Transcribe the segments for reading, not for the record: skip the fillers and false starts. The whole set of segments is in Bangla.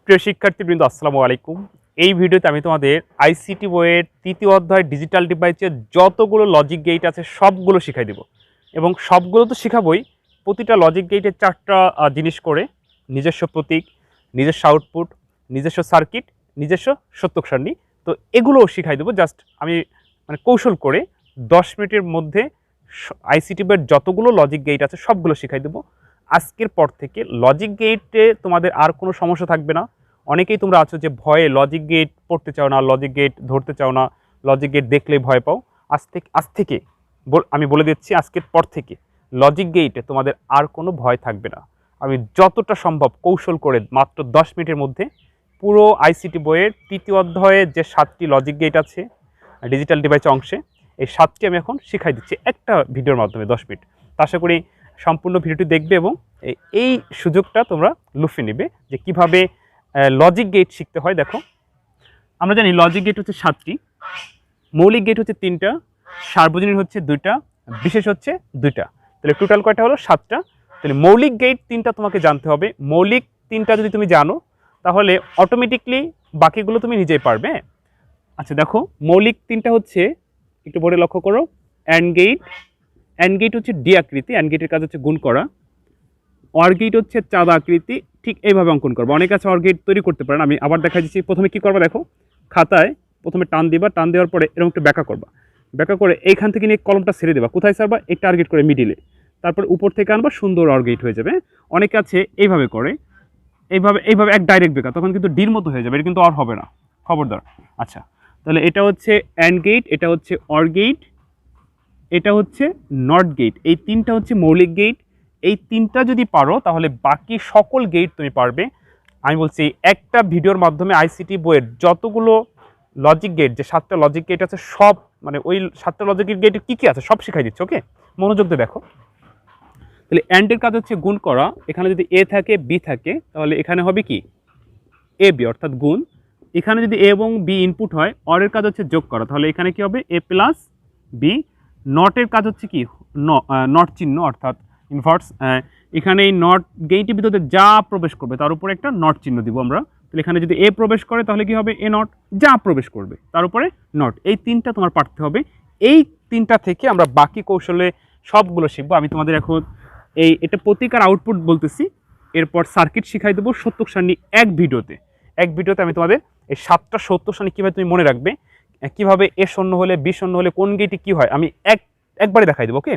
প্রিয় শিক্ষার্থীবৃন্দ আসসালামু আলাইকুম। এই ভিডিওতে আমি তোমাদের আইসিটি বইয়ের তৃতীয় অধ্যায় ডিজিটাল ডিভাইসের যতগুলো লজিক গেট আছে সবগুলো শিখাই দেব এবং সবগুলো তো শেখাবই। প্রতিটা লজিক গেটের চারটা জিনিস করে, নিজস্ব প্রতীক, নিজস্ব আউটপুট, নিজস্ব সার্কিট, নিজস্ব সত্যক সারণী, তো এগুলোও শিখাই দেবো। জাস্ট আমি কৌশল করে 10 মিনিটের মধ্যে আইসিটি বইয়ের যতগুলো লজিক গেট আছে সবগুলো শিখাই দেবো। আজকের পর থেকে লজিক গেটে তোমাদের আর কোনো সমস্যা থাকবে না। অনেকেই তোমরা আছো যে ভয়ে লজিক গেট পড়তে চাও না, লজিক গেট ধরতে চাও না, লজিক গেট দেখলেই ভয় পাও। আজ থেকে আমি বলে দিচ্ছি, আজকের পর থেকে লজিক গেটে তোমাদের আর কোনো ভয় থাকবে না। আমি যতটা সম্ভব কৌশল করে মাত্র 10 মিনিটের মধ্যে পুরো আইসিটি বইয়ের তৃতীয় অধ্যায়ে যে 7টি লজিক গেট আছে ডিজিটাল ডিভাইস অংশে, এই 7টি আমি এখন শিখাই দিচ্ছি একটা ভিডিওর মাধ্যমে 10 মিনিট। তা আশা করি সম্পূর্ণ ভিডিওটি দেখবে এবং এই সুযোগটা তোমরা লুফে নেবে যে কিভাবে লজিক গেট শিখতে হয়। দেখো, আমরা জানি লজিক গেট হচ্ছে 7টি, মৌলিক গেট হচ্ছে 3টা, সার্বজনীন হচ্ছে 2টা, বিশেষ হচ্ছে 2টা। তাহলে টোটাল কয়টা হলো? 7টা। তাহলে মৌলিক গেট 3টা তোমাকে জানতে হবে। মৌলিক 3টা যদি তুমি জানো তাহলে অটোমেটিকলি বাকিগুলো তুমি নিজেই পারবে। আচ্ছা দেখো, মৌলিক 3টা হচ্ছে, একটু বোর্ডে লক্ষ্য করো, অ্যান্ড গেট। অ্যান্ড গেট হচ্ছে ডি আকৃতি, অ্যান্ড গেটের কাজ হচ্ছে গুণ করা। অর গেট হচ্ছে চাঁদা আকৃতি, ঠিক এইভাবে অঙ্কন করবো। অনেক আছে অর গেট তৈরি করতে পারেন, আমি আবার দেখা দিচ্ছি। প্রথমে কি করবা দেখো, খাতায় প্রথমে টান দিবা, টান দেওয়ার পরে এরকম একটু ব্যাকা করবা, ব্যাকা করে এইখান থেকে নিয়ে কলমটা ছেড়ে দেবা। কোথায় ছাড়বা? এই টার্গেট করে মিডিলে, তারপর উপর থেকে আনবা, সুন্দর অর গেট হয়ে যাবে। অনেকে আছে এইভাবে করে, এইভাবে এক ডাইরেক্ট বেকা, তখন কিন্তু ডির মতো হয়ে যাবে, এটা কিন্তু অর হবে না, খবরদার। আচ্ছা, তাহলে এটা হচ্ছে অ্যান্ড গেট, এটা হচ্ছে অর গেট, এটা হচ্ছে নট গেট। এই 3টা হচ্ছে মৌলিক গেট। এই 3টা যদি পারো তাহলে বাকি সকল গেট তুমি পারবে। আমি বলছি একটা ভিডিওর মাধ্যমে আইসিটি বইয়ের যতগুলো লজিক গেট, যে 7টা লজিক গেট আছে সব, ওই 7টা লজিক গেট কী কী আছে সব শিখাই দিচ্ছে। ওকে, মনোযোগ দিয়ে দেখো। তাহলে অ্যান্ডের কাজ হচ্ছে গুণ করা। এখানে যদি এ থাকে, বি থাকে, তাহলে এখানে হবে কি এ বি, অর্থাৎ গুণ। এখানে যদি এ এবং বি ইনপুট হয়, অরের কাজ হচ্ছে যোগ করা, তাহলে এখানে কি হবে? এ প্লাস বি। নটের কাজ হচ্ছে কি নট চিহ্ন, অর্থাৎ ইনভার্স। এখানে এই নট গেটের ভিতরে যা প্রবেশ করবে তার উপরে একটা নট চিহ্ন দিব আমরা। তাহলে এখানে যদি এ প্রবেশ করে তাহলে কি হবে? এ নট। যা প্রবেশ করবে তার উপরে নট। এই 3টা তোমার পারতে হবে। এই 3টা থেকে আমরা বাকি কৌশলে সবগুলো শিখবো। আমি তোমাদের এখন এটা প্রতিকার আউটপুট বলতেছি, এরপর সার্কিট শিখাই দেবো সত্যক সারণী এক ভিডিওতে আমি তোমাদের এই 7টা সত্যক সারণী কীভাবে তুমি মনে রাখবে, কিভাবে এ শূন্য হলে বি শূন্য হলে কোন গেটে কি হয়, আমি একবারে দেখাই দেবো। ওকে,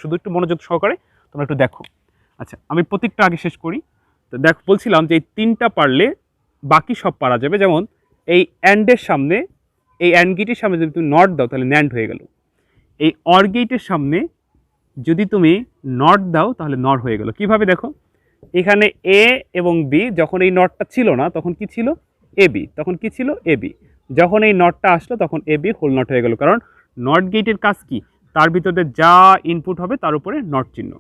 শুধু একটু মনোযোগ সহকারে তোমরা একটু দেখো। আচ্ছা, আমি প্রত্যেকটা আগে শেষ করি। তো বলছিলাম যে এই 3টা পারলে বাকি সব পারা যাবে। যেমন এই অ্যান্ডের সামনে, এই অ্যান্ড গেটের সামনে যদি তুমি নট দাও তাহলে ন্যান্ড হয়ে গেল। এই অর গেটের সামনে যদি তুমি নট দাও তাহলে নর হয়ে গেল। কিভাবে দেখো, এখানে এ এবং বি, যখন এই নটটা ছিল না তখন কি ছিল? A B. তখন কি ছিল? A B. যখন এই নটটা আসলো তখন এ বি হোল নট হয়ে গেল, কারণ নট গেটের কাজ কি? তার ভিতরে যা ইনপুট হবে তার উপরে নট চিহ্ন।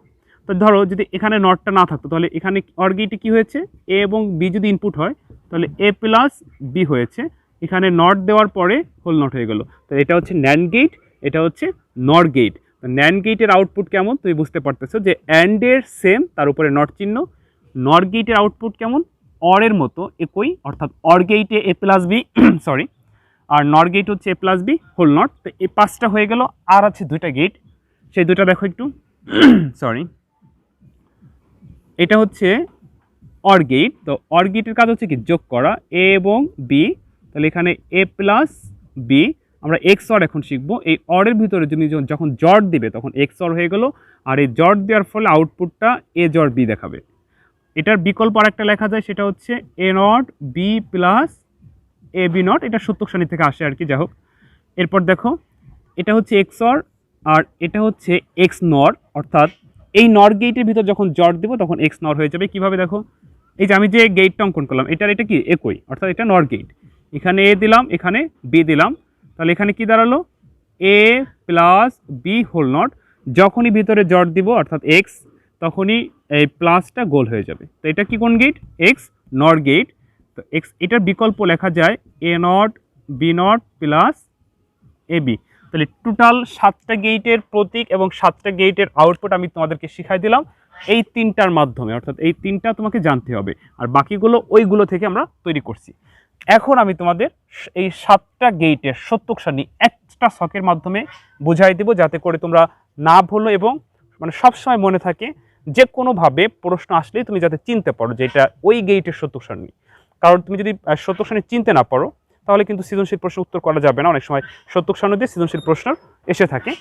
তো ধরো যদি এখানে নটটা না থাকতো তাহলে এখানে অর গেটে কী হয়েছে? এ এবং বি যদি ইনপুট হয় তাহলে এ প্লাস বি হয়েছে, এখানে নট দেওয়ার পরে হোল নট হয়ে গেল। তো এটা হচ্ছে ন্যান্ড গেট, এটা হচ্ছে নর গেট। ন্যান্ড গেটের আউটপুট কেমন তুমি বুঝতে পারতেছো, যে অ্যান্ডের সেম, তার উপরে নট চিহ্ন। নর গেটের আউটপুট কেমন? অরের মতো একই, অর্থাৎ অর গেটে এ প্লাস বি সরি, আর নর গেট হচ্ছে এ প্লাস বি হোল নট। তো এই 5টা হয়ে গেল। আর আছে 2টা গেট, সেই 2টা দেখো একটু সরি, এটা হচ্ছে অর গেট। তো অর গেটের কাজ হচ্ছে কি? যোগ করা এ এবং বি। তাহলে এখানে এ প্লাস বি, আমরা এক্স অর এখন শিখবো। এই অরের ভিতরে তুমি যখন জট দিবে তখন এক্স অর হয়ে গেল, আর এই জট দেওয়ার ফলে আউটপুটটা এ জট বি দেখাবে। এটার বিকল্প আরেকটা লেখা যায়, সেটা হচ্ছে A not B plus A B not. এটা সত্যক সারণী থেকে আসে আর কি, যাই হোক। এরপর দেখো, এটা হচ্ছে এক্স অর আর এটা হচ্ছে এক্স নর, অর্থাৎ এই নর গেটের ভিতর যখন জট দেবো তখন এক্স নর হয়ে যাবে। কিভাবে দেখো, এই যে আমি যে গেটটা অঙ্কন করলাম এটা কি একই, অর্থাৎ এটা নর গেট। এখানে এ দিলাম, এখানে বি দিলাম, তাহলে এখানে কি দাঁড়ালো? এ প্লাস বি হোল নট। যখনই ভিতরে জট দিব অর্থাৎ এক্স, তখনই এই প্লাসটা গোল হয়ে যাবে। তো এটা কি কোন গেট? X NOR gate. তো এক্স, এটার বিকল্প লেখা যায় A not B not plus A B. তাহলে টোটাল 7টা গেটের প্রতীক এবং 7টা গেটের আউটপুট আমি তোমাদেরকে শিখাই দিলাম। এই তিনটার মাধ্যমে, অর্থাৎ এই তিনটা তোমাকে জানতে হবে, আর বাকিগুলো ওইগুলো থেকে আমরা তৈরি করছি। এখন আমি তোমাদের এই 7টা গেটের সত্যক সারণী একটা ছকের মাধ্যমে বুঝাই দেব, যাতে করে তোমরা না ভুলো এবং মানে সবসময় মনে থাকে, যে কোনোভাবে প্রশ্ন আসলেই তুমি যাতে চিনতে পারো যে এটা ওই গেটের সত্যক সারণী। কারণ তুমি যদি সত্যক সারণী চিনতে না পারো তাহলে কিন্তু সৃজনশীল প্রশ্ন উত্তর করা যাবে না। অনেক সময় সত্যক সারণী দিয়ে সৃজনশীল প্রশ্ন এসে থাকে।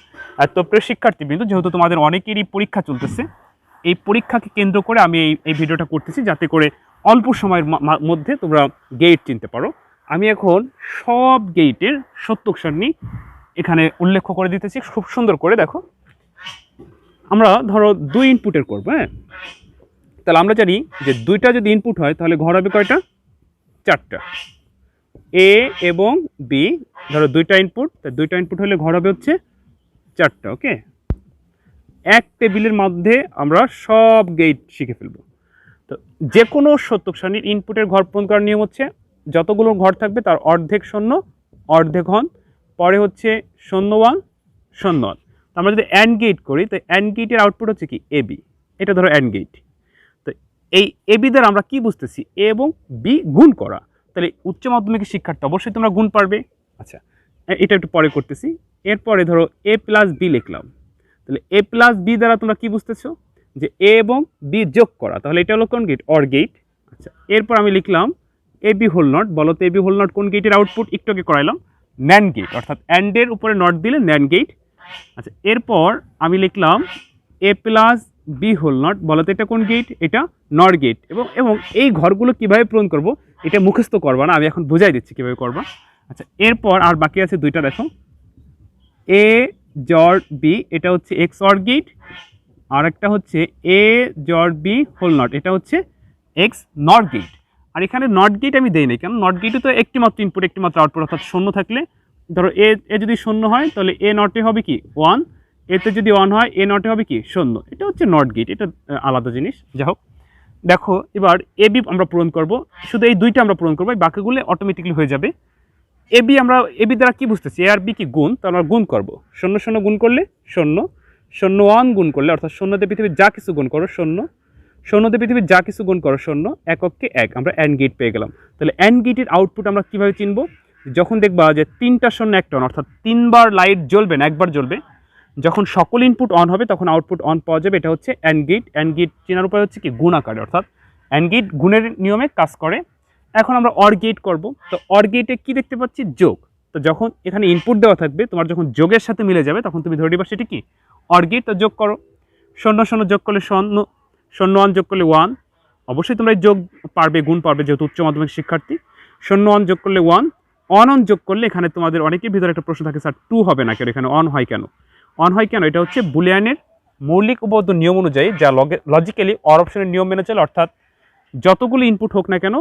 তো প্রিয় শিক্ষার্থীবৃন্দ, যেহেতু তোমাদের অনেকেরই পরীক্ষা চলতেছে, এই পরীক্ষাকে কেন্দ্র করে আমি এই ভিডিওটা করতেছি, যাতে করে অল্প সময়ের মধ্যে তোমরা গেট চিনতে পারো। আমি এখন সব গেটের সত্যক সারণী এখানে উল্লেখ করে দিতেছি খুব সুন্দর করে। দেখো, আমরা ধরো 2 ইনপুটের করবো। হ্যাঁ, তাহলে আমরা জানি যে 2টা যদি ইনপুট হয় তাহলে ঘর হবে কয়টা? 4টা। এ এবং বি, ধরো 2টা ইনপুট, তাই 2টা ইনপুট হলে ঘর হবে হচ্ছে 4টা। ওকে, এক টেবিলের মধ্যে আমরা সব গেট শিখে ফেলবো। তো যে কোনো সত্যক সারণীর ইনপুটের ঘর পূরণ করার নিয়ম হচ্ছে, যতগুলো ঘর থাকবে তার অর্ধেক শূন্য অর্ধেক হন, পরে হচ্ছে 0 1 0 1। আমরা যদি অ্যান্ড গেট করি, তো অ্যান্ড গেটের আউটপুট হচ্ছে কি? A B. এটা ধরো অ্যান্ড গেট। তো এই এ বি দ্বারা আমরা কি বুঝতেছি? এ এবং বি গুণ করা। তাহলে উচ্চ মাধ্যমিকের শিক্ষার্থী অবশ্যই তোমরা গুণ পারবে। আচ্ছা, এটা একটু পরে করতেছি। এরপরে ধরো এ প্লাস বি লিখলাম। তাহলে এ প্লাস বি দ্বারা তোমরা কি বুঝতেছো? যে এ এবং বি যোগ করা। তাহলে এটা হলো কোন গেট? Or gate. আচ্ছা, এরপর আমি লিখলাম এ বি হোল নট। বলো তো এ বি হোল নট কোন গেটের আউটপুট? একটু আগে করাইলাম, ন্যান্ড গেট, অর্থাৎ অ্যান্ডের উপরে নট দিলে ন্যান্ড গেট। আচ্ছা, এরপর আমি লিখলাম এ প্লাস বি হোল নট। বলো তো এটা কোন গেট? এটা নর গেট। এবং এই ঘরগুলো কিভাবে পূরণ করব এটা মুখস্থ করবা না, আমি এখন বুঝাই দিচ্ছি কিভাবে করবা। আচ্ছা, এরপর আর বাকি আছে 2টা। দেখো, এ জর বি, এটা হচ্ছে এক্স অর গেট, আর একটা হচ্ছে এ জর বি হোল নট, এটা হচ্ছে এক্স নট গেট। আর এখানে নট গেট আমি দেই নাই, কেন? নট গেটে তো একটি মাত্র ইনপুট একটি মাত্র আউটপুট, অর্থাৎ 0 থাকলে ধরো এ যদি 0 হয় তাহলে এ নটে হবে কি? 1। এতে যদি 1 হয় এ নটে হবে কি? 0। এটা হচ্ছে নট গেট, এটা আলাদা জিনিস। যাই হোক, দেখো এবার এ বি আমরা পূরণ করব, শুধু এই 2টা আমরা পূরণ করবো, বাকিগুলো অটোমেটিকলি হয়ে যাবে। এ বি আমরা এ বি দ্বারা কি বুঝতেছি? এ আর বি কি গুণ, তাহলে আমরা গুণ করবো। 0 0 গুণ করলে 0, 0 1 গুণ করলে, অর্থাৎ 0তে পৃথিবীর যা কিছু গুণ করো 0, 0তে পৃথিবীর যা কিছু গুণ করো 0, এককে 1, আমরা অ্যান্ড গেট পেয়ে গেলাম। তাহলে অ্যান্ড গেটের আউটপুট আমরা কীভাবে চিনবো? যখন দেখবা যে 3টা 0 1 1, অর্থাৎ 3বার লাইট জ্বলবে না, একবার জ্বলবে। যখন সকল ইনপুট অন হবে তখন আউটপুট অন পাওয়া যাবে। এটা হচ্ছে অ্যান্ড গেট। অ্যান্ড গেট চেনার উপায় হচ্ছে কি? গুণ আকারে, অর্থাৎ অ্যান্ড গেট গুণের নিয়মে কাজ করে। এখন আমরা অর গেট করব। তো অর গেটে কি দেখতে পাচ্ছি? যোগ। তো যখন এখানে ইনপুট দেওয়া থাকবে, তোমার যখন যোগের সাথে মিলে যাবে তখন তুমি ধরে নিবা সেটি কি? Or gate. তো যোগ করো, 0 0 যোগ করলে 0, 0 1 যোগ করলে 1। অবশ্যই তোমরা যোগ পারবে, গুণ পারবে, যেহেতু উচ্চ মাধ্যমিক শিক্ষার্থী। 0 1 যোগ করলে 1, 1 1 যোগ করলে, এখানে তোমাদের অনেকের ভিতরে একটা প্রশ্ন থাকে, স্যার 2 হবে না কেন? এখানে 1 হয় কেন? 1 হয় কেন? এটা হচ্ছে বুলিয়ানের মৌলিক উপপাদ্য নিয়ম অনুযায়ী, যা লজিক্যালি অর অপশনের নিয়ম মেনে চলে। অর্থাৎ যতগুলো ইনপুট হোক না কেন,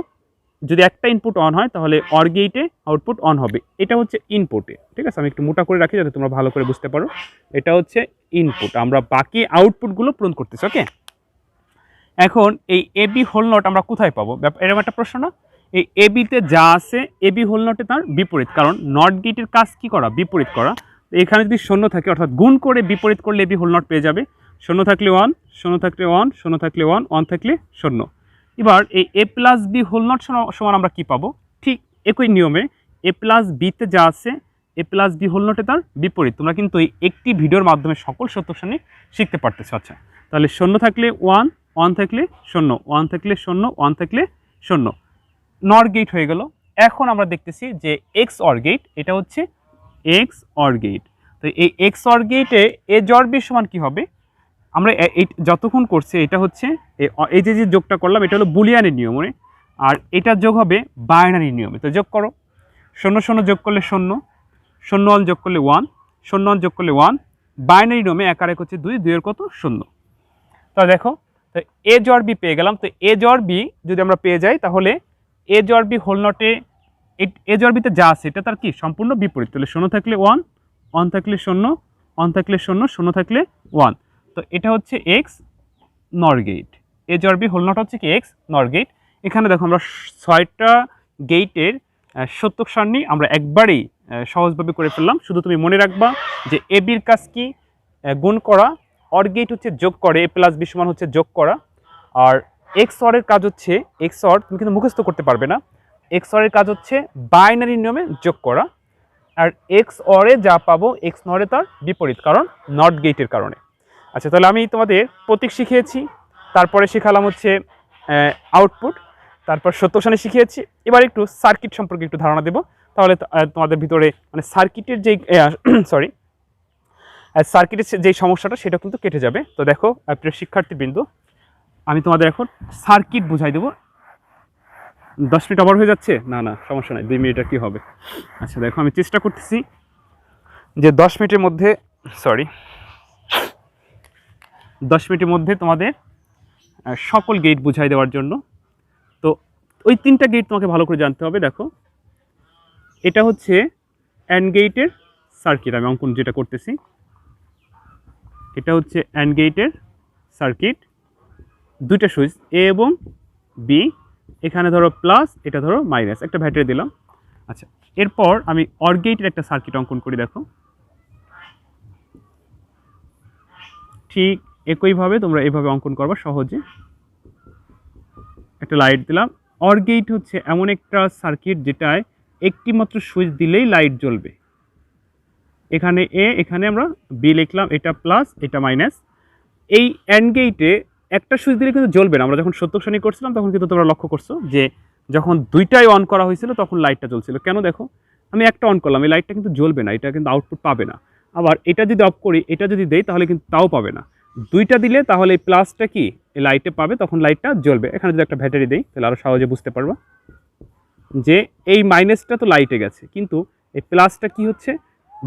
যদি একটা ইনপুট অন হয় তাহলে অর গেটে আউটপুট অন হবে। এটা হচ্ছে ইনপুটে। ঠিক আছে, আমি একটু মোটা করে রাখি যাতে তোমরা ভালো করে বুঝতে পারো। এটা হচ্ছে ইনপুট, আমরা বাকি আউটপুটগুলো পূরণ করতেছি। ওকে, এখন এই এ বি হোল নট আমরা কোথায় পাবো? এরকম একটা প্রশ্ন না? এই এ বিতে যা আছে এ বি হোল নটে তার বিপরীত, কারণ নট গেটের কাজ কি করা? বিপরীত করা। এখানে যদি 0 থাকে, অর্থাৎ গুণ করে বিপরীত করলে এ বি হোল নট পেয়ে যাবে। 0 থাকলে 1, 0 থাকলে 1, 0 থাকলে 1, 1 থাকলে 0। এবার এই এ প্লাস বি হোল নট সমান আমরা কি পাবো? ঠিক একই নিয়মে এ প্লাস বিতে যা আছে এ প্লাস বি হোল নটে তার বিপরীত। তোমরা কিন্তু এই একটি ভিডিওর মাধ্যমে সকল সত্যক সারণী শিখতে পারতেছো। আচ্ছা, তাহলে 0 থাকলে 1, 1 থাকলে 0, 1 থাকলে 0, 1 থাকলে 0, নর গেট হয়ে গেল। এখন আমরা দেখতেছি যে এক্স অর গেট, এটা হচ্ছে এক্স অর গেট। তো এই এক্স অর গেটে এ জর বি সমান কি হবে? আমরা যতক্ষণ করছি এটা হচ্ছে এই যে যোগটা করলাম এটা হলো বুলিয়ানের নিয়মে, আর এটা যোগ হবে বাইনারি নিয়মে। তো যোগ করো, 0 0 যোগ করলে 0, 0 1 যোগ করলে 1, 0 1 যোগ করলে 1, বাইনারি নিয়মে 1 আর 1 হচ্ছে 2, 2 এর কত? 0। তো দেখো, তো এ জর বি পেয়ে গেলাম। তো এ জর বি যদি আমরা পেয়ে যাই তাহলে এ জর বি হোল নটে এ জর বিতে যা আছে এটা তার কি? সম্পূর্ণ বিপরীত। তাহলে 0 থাকলে 1, 1 থাকলে 0, 1 থাকলে 0, 0 থাকলে 1। তো এটা হচ্ছে এক্স নর গেট। এ জর বি হোল নট হচ্ছে কি? X NOR gate. এখানে দেখো আমরা 6টা গেটের সত্যক সারণী আমরা একবারেই সহজভাবে করে ফেললাম। শুধু তুমি মনে রাখবা যে এ বির কাজ কি? গুণ করা, অর গেট হচ্ছে যোগ করে, a প্লাস b সমান হচ্ছে যোগ করা। আর XOR এর কাজ হচ্ছে, XOR তুমি কিন্তু মুখস্থ করতে পারবে না, XOR এর কাজ হচ্ছে বাইনারি নিয়মে যোগ করা। আর XOR এ যা পাবো xnor এ তার বিপরীত, কারণ নট গেটের কারণে। আচ্ছা, তাহলে আমি তোমাদের প্রতীক শিখিয়েছি, তারপরে শেখালাম হচ্ছে আউটপুট, তারপর সত্যসানে শিখিয়েছি। এবার একটু সার্কিট সম্পর্কে একটু ধারণা দেব, তাহলে তোমাদের ভিতরে মানে সার্কিটের যেই সরি সার্কিটের যে সমস্যাটা সেটা কিন্তু কেটে যাবে। তো দেখো প্রিয় শিক্ষার্থীবৃন্দ, আমি তোমাদের এখন সার্কিট বুঝাই দেবো। 10 মিনিট ওভার হয়ে যাচ্ছে? না না, সমস্যা নাই, 2 মিনিট আর কি হবে। আচ্ছা দেখো, আমি চেষ্টা করতেছি যে 10 মিনিটের মধ্যে তোমাদের সকল গেট বুঝাই দেওয়ার জন্য। তো ওই 3টা গেট তোমাকে ভালো করে জানতে হবে। দেখো, এটা হচ্ছে অ্যান্ড গেটের সার্কিট, আমি অঙ্কন যেটা করতেছি এটা হচ্ছে অ্যান্ড গেটের সার্কিট। 2টা সুইচ এ এবং বি, এখানে ধরো প্লাস, এটা ধরো মাইনাস, একটা ব্যাটারি দিলাম। আচ্ছা, এরপর আমি অর গেটের একটা সার্কিট অঙ্কন করি। দেখো, ঠিক একইভাবে তোমরা এইভাবে অঙ্কন করবা সহজে। একটা লাইট দিলাম। অর গেট হচ্ছে এমন একটা সার্কিট যেটায় একটি মাত্র সুইচ দিলেই লাইট জ্বলবে। এখানে এ, এখানে আমরা বি লিখলাম, এটা প্লাস এটা মাইনাস। এই অ্যান্ড গেটে একটা সুইচ দিলে কিন্তু জ্বলবে না। আমরা যখন সত্য শ্রেণী করছিলাম তখন কিন্তু তোমরা লক্ষ্য করছো যে যখন 2টাই অন করা হয়েছিল তখন লাইটটা জ্বলছিল। কেন? দেখো, আমি একটা অন করলাম, এই লাইটটা কিন্তু জ্বলবে না, এটা কিন্তু আউটপুট পাবে না। আবার এটা যদি অফ করি, এটা যদি দেই, তাহলে কিন্তু তাও পাবে না। 2টা দিলে তাহলে এই প্লাসটা কি এই লাইটে পাবে, তখন লাইটটা জ্বলবে। এখানে যদি একটা ব্যাটারি দেই তাহলে আরও সহজে বুঝতে পারবা যে এই মাইনাসটা তো লাইটে গেছে, কিন্তু এই প্লাসটা কি হচ্ছে,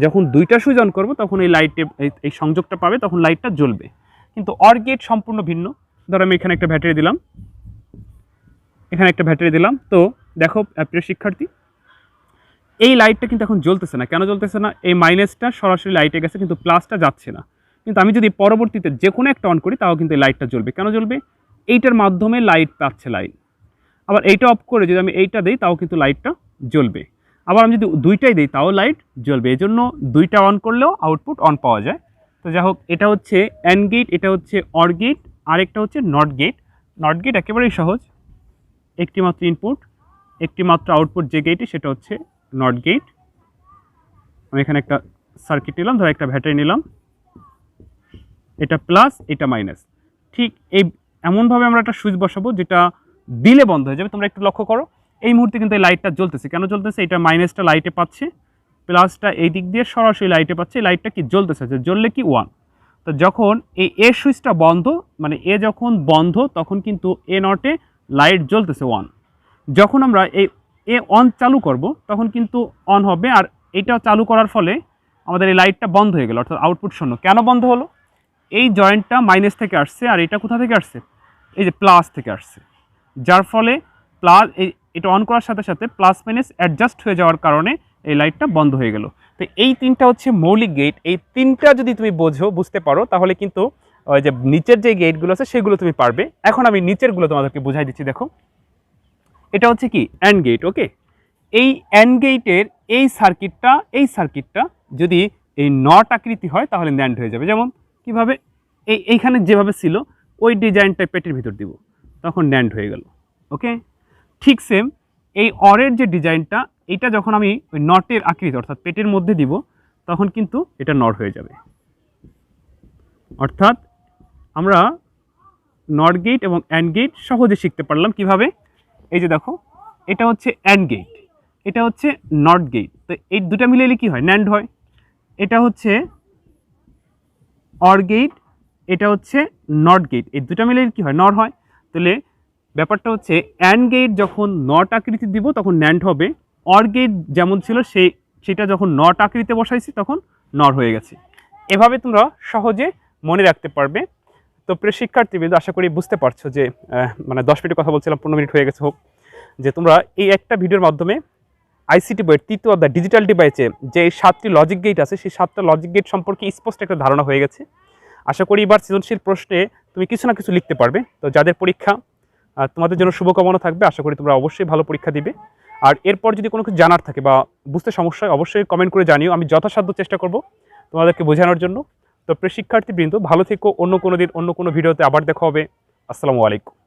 যখন 2টা সুইচ অন করবো তখন এই লাইটে এই সংযোগটা পাবে, তখন লাইটটা জ্বলবে। কিন্তু অর গেট সম্পূর্ণ ভিন্ন। ধরো আমি এখানে একটা ব্যাটারি দিলাম, এখানে একটা ব্যাটারি দিলাম। তো দেখো প্রিয় শিক্ষার্থী, এই লাইটটা কিন্তু এখন জ্বলতেছে না। কেন জ্বলতেছে না? এই মাইনাসটা সরাসরি লাইটে গেছে, কিন্তু প্লাসটা যাচ্ছে না। কিন্তু আমি যদি পরবর্তীতে যে কোনো একটা অন করি তাও কিন্তু এই লাইটটা জ্বলবে। কেন জ্বলবে? এইটার মাধ্যমে লাইট পাচ্ছে লাইট। আবার এইটা অফ করে যদি আমি এইটা দিই তাও কিন্তু লাইটটা জ্বলবে। আবার আমি যদি 2টাই দিই তাও লাইট জ্বলবে। এই জন্য 2টা অন করলেও আউটপুট অন পাওয়া যায়। তো যাই হোক, এটা হচ্ছে অ্যান্ড গেট, এটা হচ্ছে অর গেট, আরেকটা হচ্ছে নট গেট। নট গেট একেবারেই সহজ, একটি মাত্র ইনপুট, একটি মাত্র আউটপুট যে গেটে সেটা হচ্ছে নট গেট। আমি এখানে একটা সার্কিট নিলাম, ধর একটা ব্যাটারি নিলাম, এটা প্লাস এটা মাইনাস। ঠিক এই এমনভাবে আমরা একটা সুইচ বসাবো যেটা দিলে বন্ধ হয়ে যাবে। তোমরা একটু লক্ষ্য করো, এই মুহূর্তে কিন্তু এই লাইটটা জ্বলতেছে। কেন জ্বলতেছে? এটা মাইনাসটা লাইটে পাচ্ছে, প্লাসটা এই দিক দিয়ে সরাসরি লাইটে পাচ্ছে, এই লাইটটা কি জ্বলতেছে, জ্বললে কি 1। তো যখন এই এ সুইচটা বন্ধ, মানে এ যখন বন্ধ, তখন কিন্তু এ নটে লাইট জ্বলতেছে 1। যখন আমরা এই এ অন চালু করব তখন কিন্তু অন হবে, আর এটা চালু করার ফলে আমাদের এই লাইটটা বন্ধ হয়ে গেল, অর্থাৎ আউটপুট শূন্য। কেন বন্ধ হলো? এই জয়েন্টটা মাইনাস থেকে আসছে, আর এটা কোথা থেকে আসছে? এই যে প্লাস থেকে আসছে, যার ফলে প্লাস এটা অন করার সাথে সাথে প্লাস মাইনাস অ্যাডজাস্ট হয়ে যাওয়ার কারণে এই লাইটটা বন্ধ হয়ে গেল। তো এই 3টা হচ্ছে মৌলিক গেট। এই 3টা যদি তুমি বুঝতে পারো তাহলে কিন্তু ওই যে নিচের যে গেটগুলো আছে সেগুলো তুমি পারবে। এখন আমি নিচেরগুলো তোমাদেরকে বুঝাই দিচ্ছি। দেখো, এটা হচ্ছে কি অ্যান্ড গেট। ওকে, এই অ্যান্ড গেটের এই সার্কিটটা যদি এই নট আকৃতি হয় তাহলে ন্যান্ড হয়ে যাবে। যেমন কিভাবে? এইখানে যেভাবে ছিল ওই ডিজাইনটা পেটের ভিতর দিব, তখন ন্যান্ড হয়ে গেল। ওকে, ঠিক সেম এই অরের যে ডিজাইনটা, এটা যখন আমি ওই নটের আকৃতি অর্থাৎ পেটের মধ্যে দিব তখন কিন্তু এটা নট হয়ে যাবে। অর্থাৎ আমরা নট গেট এবং অ্যান্ড গেট সহজে শিখতে পারলাম। কিভাবে? এই যে দেখো, এটা হচ্ছে অ্যান্ড গেট, এটা হচ্ছে নট গেট। তো এই 2টা মিলাইলে কি হয়? ন্যান্ড হয়। এটা হচ্ছে অর গেট, এটা হচ্ছে নট গেট, এই 2টা মিলাইলে কি হয়? নট হয়। তাহলে ব্যাপারটা হচ্ছে অ্যান্ড গেট যখন নট আকৃতি দিব তখন ন্যান্ড হবে, অর গেট যেমন ছিল সেটা যখন নট আকৃতিতে বসাইছি তখন নট হয়ে গেছে। এভাবে তোমরা সহজে মনে রাখতে পারবে। তো প্রিয় শিক্ষার্থীবৃন্দ, আশা করি বুঝতে পারছো যে মানে 10 মিনিট কথা বলছিলাম, 15 মিনিট হয়ে গেছে হোক, যে তোমরা এই একটা ভিডিওর মাধ্যমে আইসিটি বইয়ের 3য় অধ্যায় ডিজিটাল ডিভাইসে যে 7টি লজিক গেট আছে সেই 7টা লজিক গেট সম্পর্কে স্পষ্ট একটা ধারণা হয়ে গেছে। আশা করি এবার সৃজনশীল প্রশ্নে তুমি কিছু না কিছু লিখতে পারবে। তো যাদের পরীক্ষা, তোমাদের জন্য শুভকামনা থাকবে। আশা করি তোমরা অবশ্যই ভালো পরীক্ষা দিবে। আর এরপর যদি কোনো কিছু জানার থাকে বা বুঝতে সমস্যা হয় অবশ্যই কমেন্ট করে জানিও, আমি যথাসাধ্য চেষ্টা করব তোমাদেরকে বোঝানোর জন্য। তো প্রিয় শিক্ষার্থীবৃন্দ, ভালো থেকো। অন্য কোনো দিন অন্য কোনো ভিডিওতে আবার দেখা হবে। আসসালামু আলাইকুম।